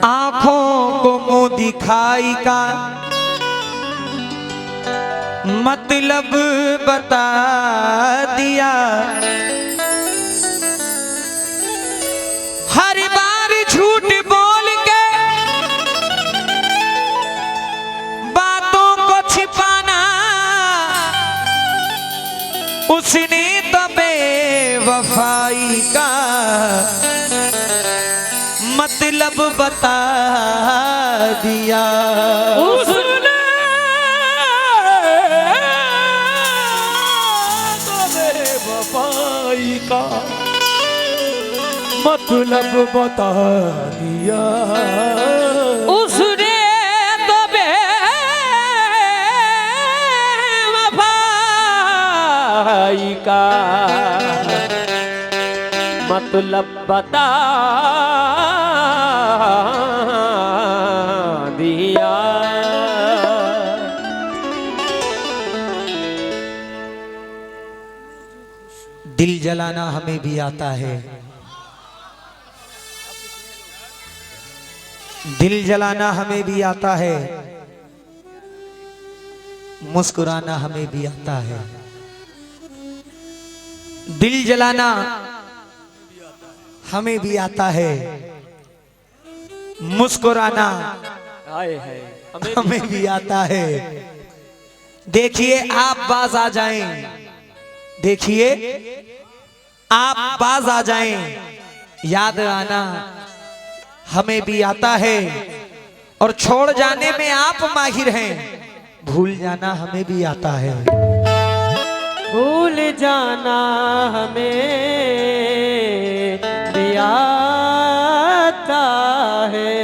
आंखों को मुंह दिखाई का मतलब बता दिया। हर बार झूठ बोल के बातों को छिपाना, उसने तो बेवफाई का मतलब बता दिया। उसने तो बेवफाई का मतलब बता दिया। उसने तो बेवफाई का मतलब बता दिया। दिल जलाना हमें भी आता है, दिल जलाना हमें भी आता है, मुस्कुराना हमें भी आता है। दिल जलाना हमें भी आता है, मुस्कुराना हमें भी आता है। देखिए आप बाज आ जाएं, देखिए आप बाज आ जाएं, याद आना हमें भी आता है। और छोड़ जाने में आप माहिर हैं, भूल जाना हमें भी आता है। भूल जाना हमें भी आता है।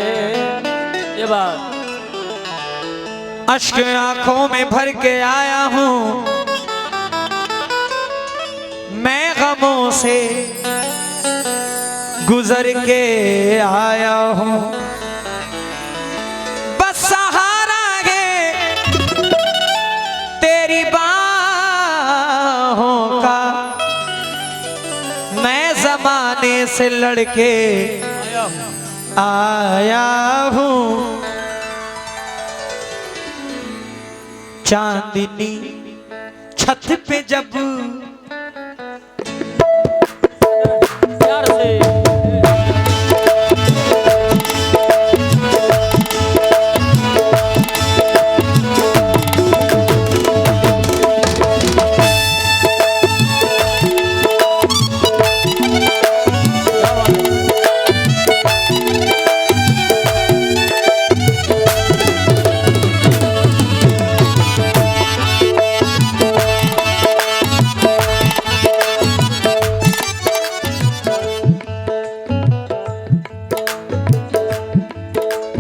ये बात अश्क आंखों में भर के आया हूं मैं, गमों से गुजर के आया हूं। बस सहारा है तेरी बाहों का, मैं जमाने से लड़के आया हूं। चांदनी छत पे जब प्यार से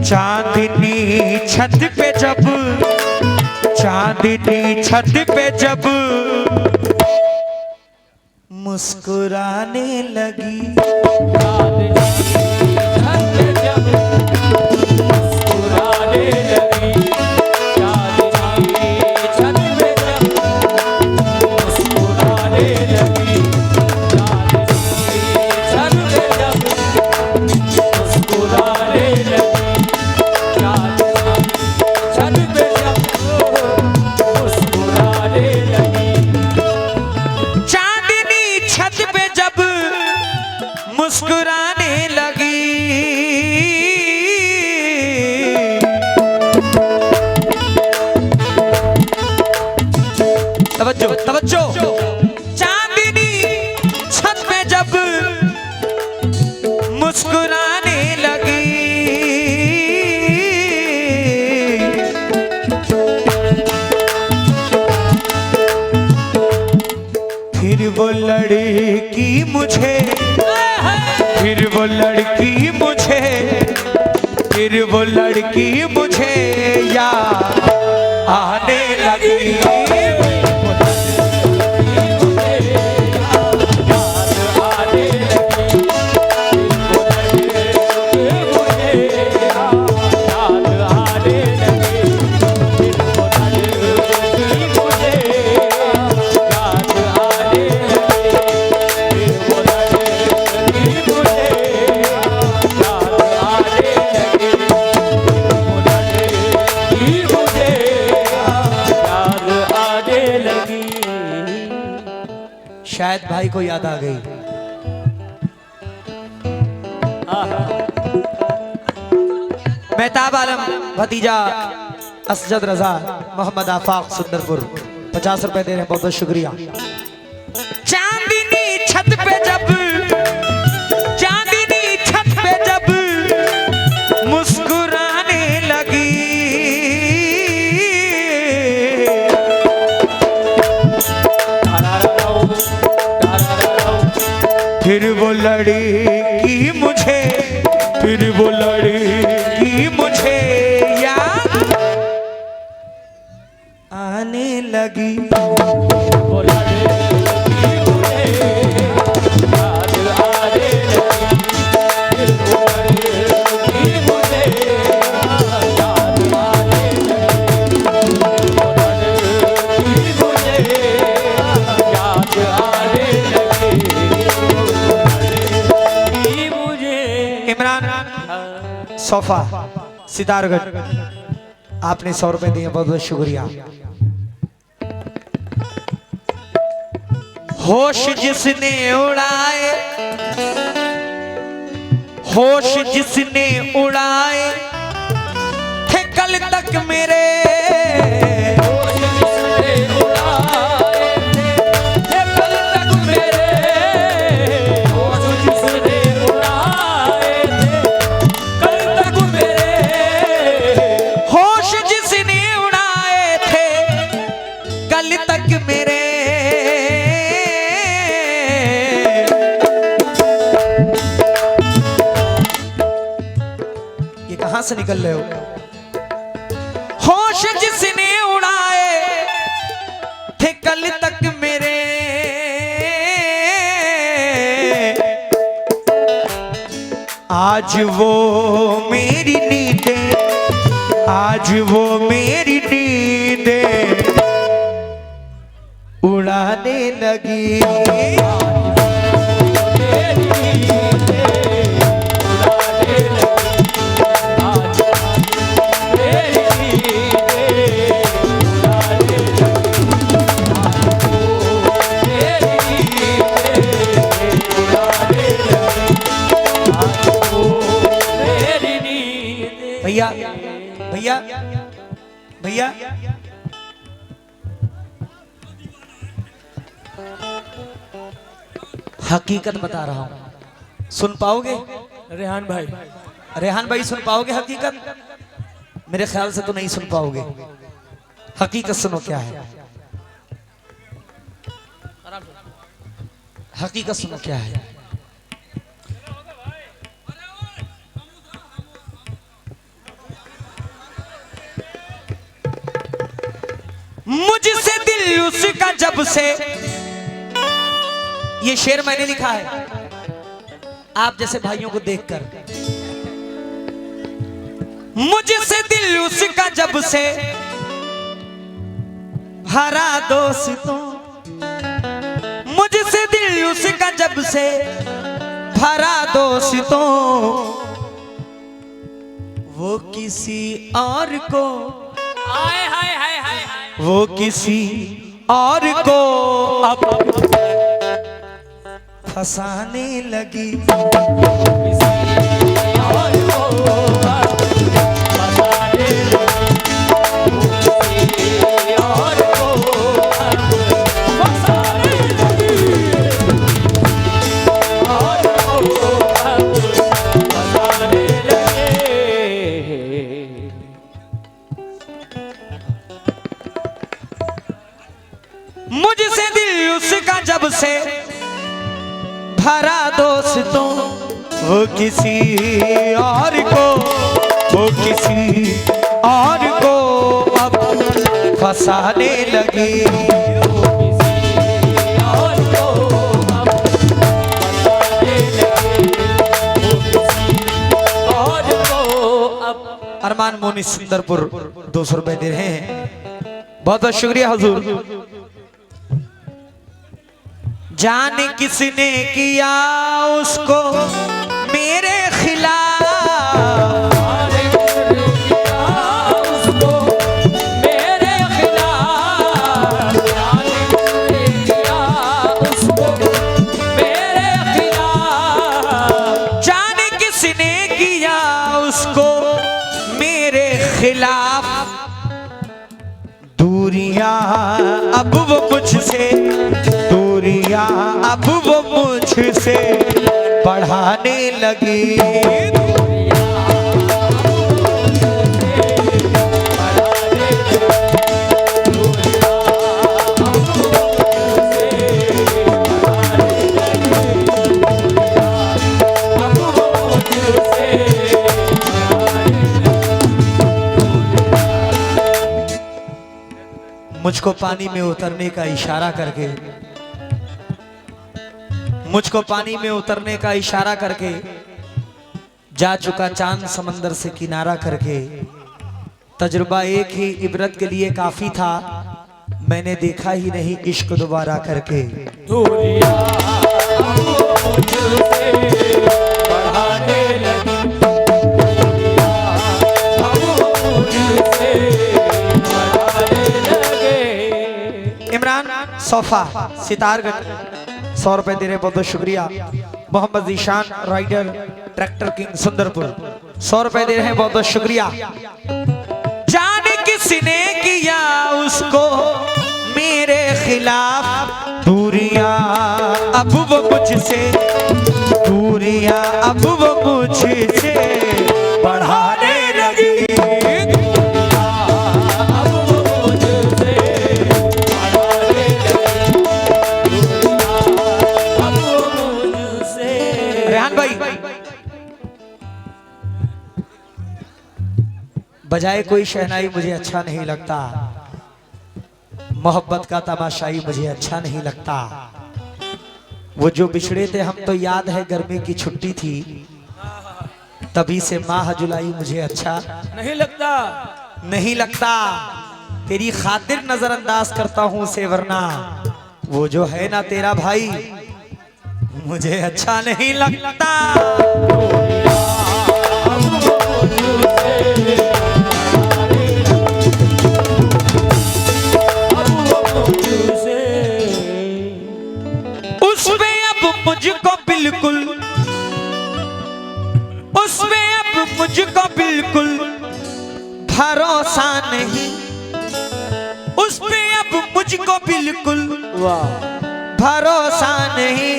चांदनी छत पे जब, चांदनी छत पे जब मुस्कुराने लगी, मुस्कुराने लगी। तवज्जो तवज्जो। चांदनी छत पे जब मुस्कुराने लगी, फिर वो लड़की मुझे, फिर वो लड़की मुझे, फिर वो लड़की मुझे याद आने लगी। शायद भाई को याद आ गई। मेहताब आलम भतीजा असजद रजा मोहम्मद आफाक सुंदरपुर 50 रुपए दे रहे हैं, बहुत बहुत शुक्रिया। चांदनी छत पे जब मुस्कुराने लगी, फिर वो लड़की मुझे, फिर वो लड़की मुझे याद आने लगी। सोफा सितारगढ़ आपने 100 रुपए दिए, बहुत बहुत शुक्रिया। होश जिसने उड़ाए, होश जिसने उड़ाए थे कल तक मेरे, से निकल रहे हो। होश जिसने उड़ाए थे कल तक मेरे, आज वो मेरी नींदें, आज वो मेरी नींदें उड़ाने लगी। भैया भैया भैया हकीकत बता रहा हूं, सुन पाओगे? रेहान भाई, रेहान भाई सुन पाओगे हकीकत? मेरे ख्याल से तो नहीं सुन पाओगे। हकीकत सुनो क्या है, हकीकत सुनो क्या है। मुझसे दिल उसका जब से, ये शेर मैंने लिखा है आप जैसे भाइयों को देखकर। मुझसे दिल उसका जब से भरा दोस्तों, मुझसे दिल उसका जब से भरा दोस्तों, वो किसी और को, हाय हाय हाय हाय, वो किसी और को अब फंसाने लगी। किसी और को फंसाने लगी, किसी और को फंसाने लगी, और को फंसाने लगे। मुझसे दिल उसका जब से भरा दोस्तों, वो किसी और को, वो किसी और को अब फंसाने लगी। अरमान मोनी सुंदरपुर 200 रुपए दे रहे हैं, बहुत बहुत शुक्रिया हुजूर। जाने किसने किया उसको मेरे खिलाफ, मेरे खिलाफ, जाने किसने किया उसको किया उसको मेरे खिलाफ, दूरियां अब वो मुझसे, दूरियां अब वो मुझसे बढ़ाने लगी। मुझको पानी में उतरने का इशारा करके, मुझको पानी में उतरने का इशारा करके जा चुका चांद समंदर से किनारा करके। तजुर्बा एक ही इबरत के लिए काफी था, मैंने देखा ही नहीं इश्क दोबारा करके। दूरियां मुझसे बढ़ाने लगी, इमरान सोफा सितारगंज 100 रुपए दे रहे, बहुत बहुत शुक्रिया। Mohammad Ishan rider tractor king Sundarpur 100 रुपए दे रहे हैं, बहुत बहुत शुक्रिया। जाने किसने किया उसको मेरे खिलाफ, दूरियां अब वो मुझसे, दूरियां अब वो मुझसे बढ़ाने लगी। बजाए कोई शहनाई मुझे अच्छा नहीं लगता, मोहब्बत का तमाशाई मुझे अच्छा नहीं लगता। वो जो बिछड़े थे हम तो याद है गर्मी की छुट्टी थी, तभी से माह जुलाई मुझे अच्छा नहीं लगता, नहीं लगता। तेरी खातिर नजरअंदाज करता हूं उसे, वरना वो जो है ना तेरा भाई मुझे अच्छा नहीं लगता। मुझको बिल्कुल, उसमें अब मुझको बिल्कुल भरोसा नहीं, उसमें अब मुझको बिल्कुल भरोसा नहीं।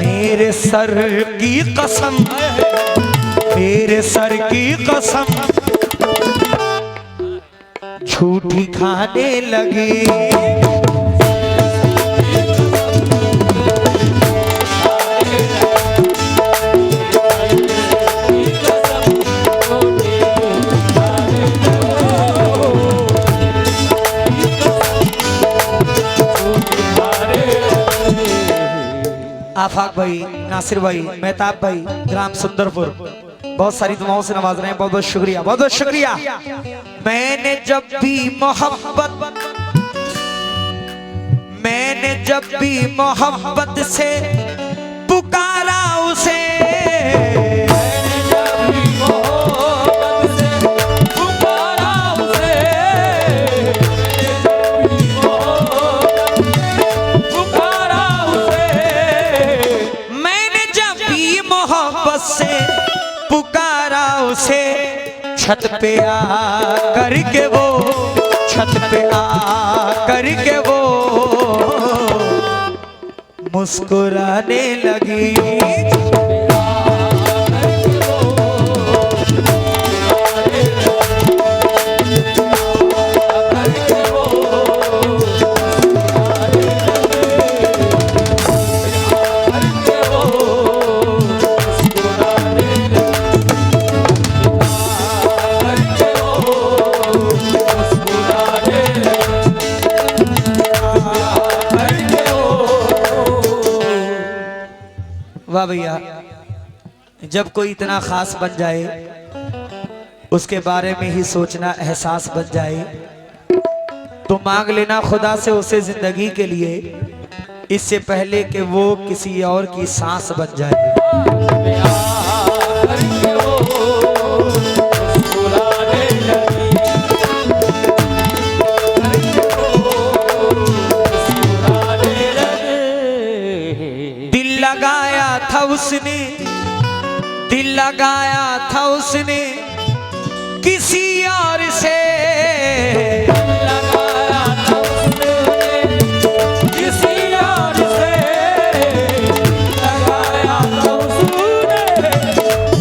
मेरे सर की कसम, मेरे सर की कसम झूठी खाने लगी। आफाक भाई, नासिर भाई, मेहताब भाई, ग्राम सुंदरपुर बहुत सारी दुआओं से नवाज रहे हैं, बहुत बहुत शुक्रिया, बहुत बहुत शुक्रिया। मैंने जब भी मोहब्बत, मैंने जब भी मोहब्बत से पुकारा उसे, मैंने जब भी मोहब्बत से पुकारा उसे, पुकारा उसे, मैंने जब भी मोहब्बत से पुकारा उसे, छत पे आ करके वो, छत पे आ करके वो मुस्कुराने लगी। वाह भैया, जब कोई इतना खास बन जाए उसके बारे में ही सोचना एहसास बन जाए, तो मांग लेना खुदा से उसे जिंदगी के लिए, इससे पहले कि वो किसी और की सांस बन जाए। लगाया था उसने, दिल लगाया था उसने किसी और से, लगाया था उसने किसी और से, लगाया था उसने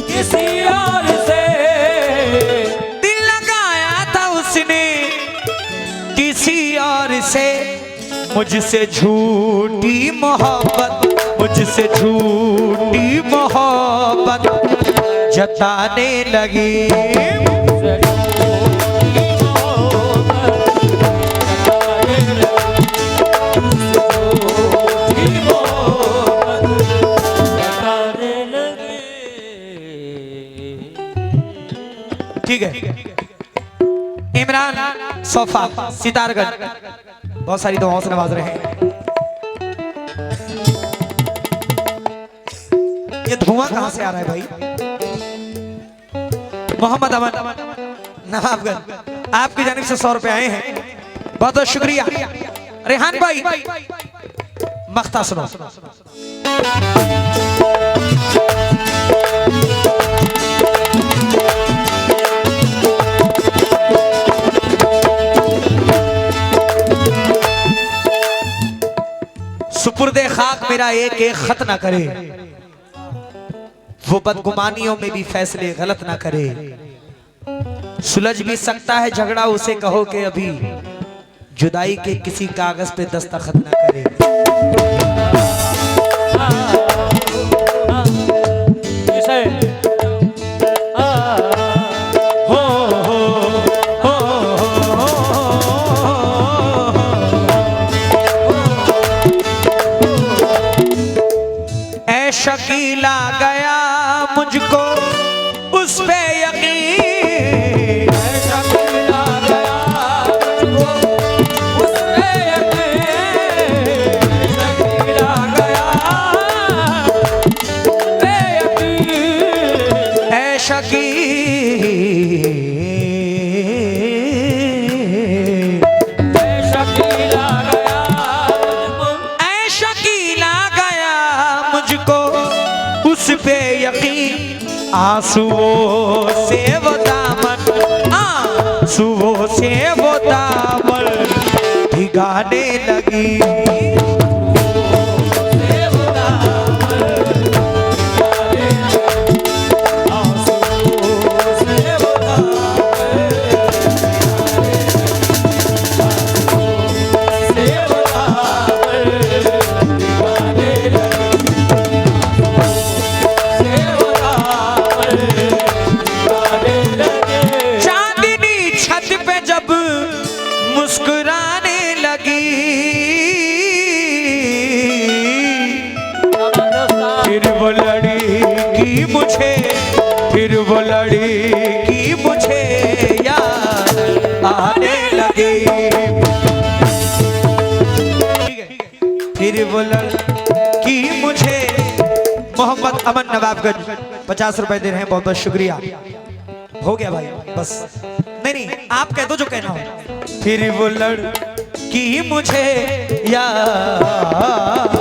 किसी और से, दिल लगाया था उसने किसी और से। मुझसे झूठी मोहब्बत, मुझसे झूठी मोहब्बत जताने लगी। ठीक है, इमरान सोफा सितारगंज बहुत सारी दुआओं से नवाज रहे हैं। ये धुआं कहां से आ रहा है भाई? मोहम्मद अमन नवाबगंज, आपकी जानिब से 100 रुपए आए हैं, बहुत बहुत शुक्रिया। रेहान भाई मख्ता सुनो। सुपुर्दे खाक मेरा एक एक खत ना करे, वो बदगुमानियों में भी फैसले गलत ना करे। सुलझ भी सकता है झगड़ा, उसे कहो कि अभी जुदाई के किसी कागज पे दस्तखत ना करे। शकीला गया मुझको उस पे यकीन, शकीला गया मुझको उस पे यकीन, शकीला गया उस पे यकीन, ऐ शकीला गया मुझको, ऐ शकीला गया मुझको उस पे यकीन। आंसुओं से वो दामन, आंसुओं से वो दामन भिगाने लगी। मुस्कुराने लगी, फिर वो लड़की मुझे, फिर वो लड़की मुझे याद आने लगी। फिर वो लड़की मुझे। मोहम्मद अमन नवाबगंज 50 रुपए दे रहे हैं, बहुत बहुत शुक्रिया। हो गया भाई बस, नहीं आप कह दो जो कहना हो। फिर वो लड़की मुझे याद